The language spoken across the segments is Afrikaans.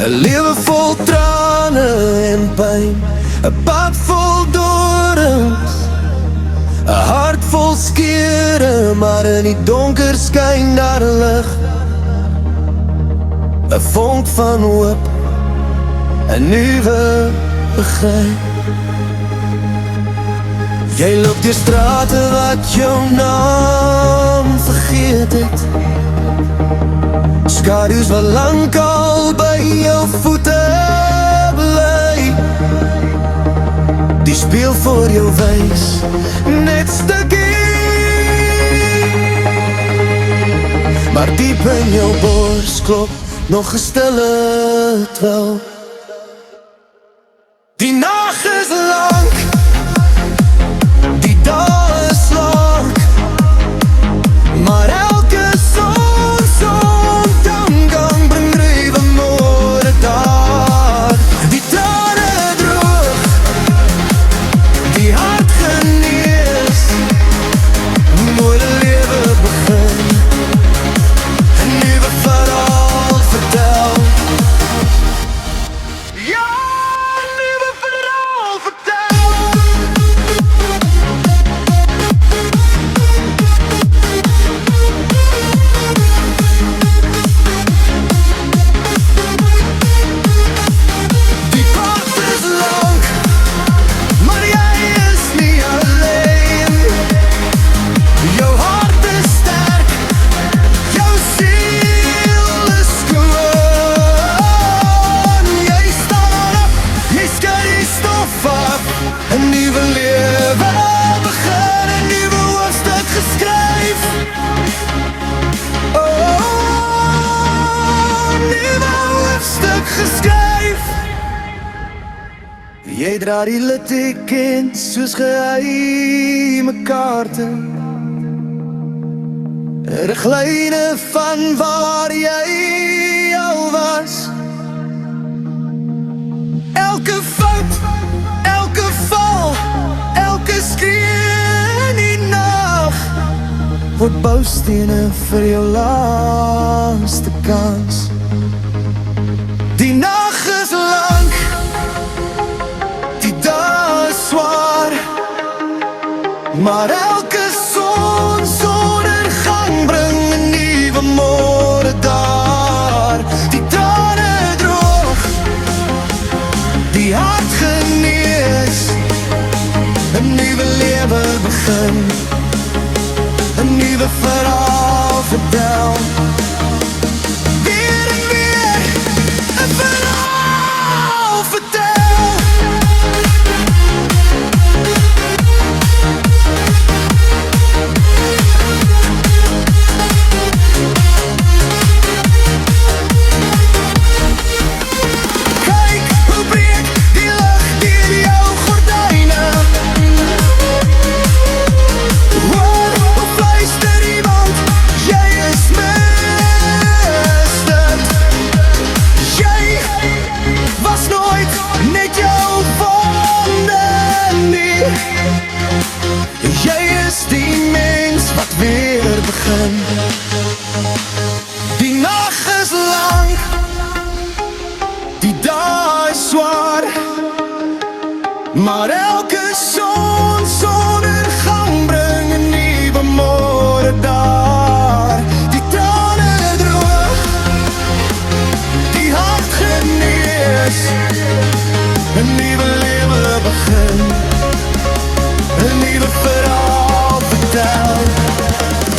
'n lewe vol trane en pyn, 'n pad vol dorings, 'n hart vol skere, maar in die donker skyn daar 'n lig, 'n vonk van hoop, 'n nuwe begin. Jy loop deur strate wat jou naam vergeet het, skadu's wat lankal by jou voete bly, die speel voor jou wys net stukkie, maar diep in jou bors klop nog 'n stille twel. Die nag is lank, die dag is lank, maar elke zonsondergang bring ruwe môre daar. Die trane droog, die hart genees, mooie lewe begin, 'n nuwe verhaal vertel. Ja, 'n nuwe verhaal vertel. Die pad is lank, maar jy is nie alleen. Jou hart is sterk, jou siel is skoon. Jy staan op, jy skud die stof af, 'n nuwe lewe begin, 'n nuwe hoofstuk geskryf. Oh, 'n nuwe hoofstuk geskryf. Jy dra die littekens soos geheime kaarte, riglyne van waar jy al was. Elke fout, elke val, elke skree in die nag word boustene vir jou laaste kans. Die nag is lank, die dag is swaar, maar elke zonsondergang bring 'n nuwe môre daar. Die trane droog, die hart genees, 'n nuwe lewe begin, 'n nuwe verhaal vertel. Weer en weer 'n verhaal vertel. Kyk hoe breek die lig deur jou gordyne. Hoor hoe fluister iemand, jy is misstep. Jy was nooit net jou wonde nie. Jy is die mens wat weer begin. Die nag is lank, die dag is swaar, maar elke zonsondergang bring 'n nuwe môre daar. Die trane droog, die hart genees, 'n nuwe lewe begin, 'n nuwe verhaal vertel.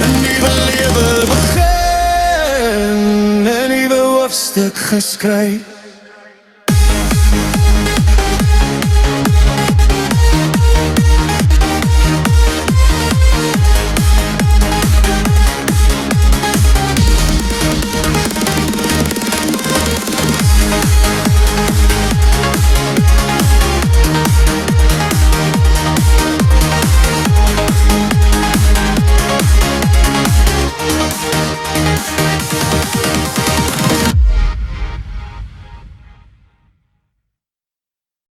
'n nuwe lewe begin, 'n nuwe hoofstuk geskryf.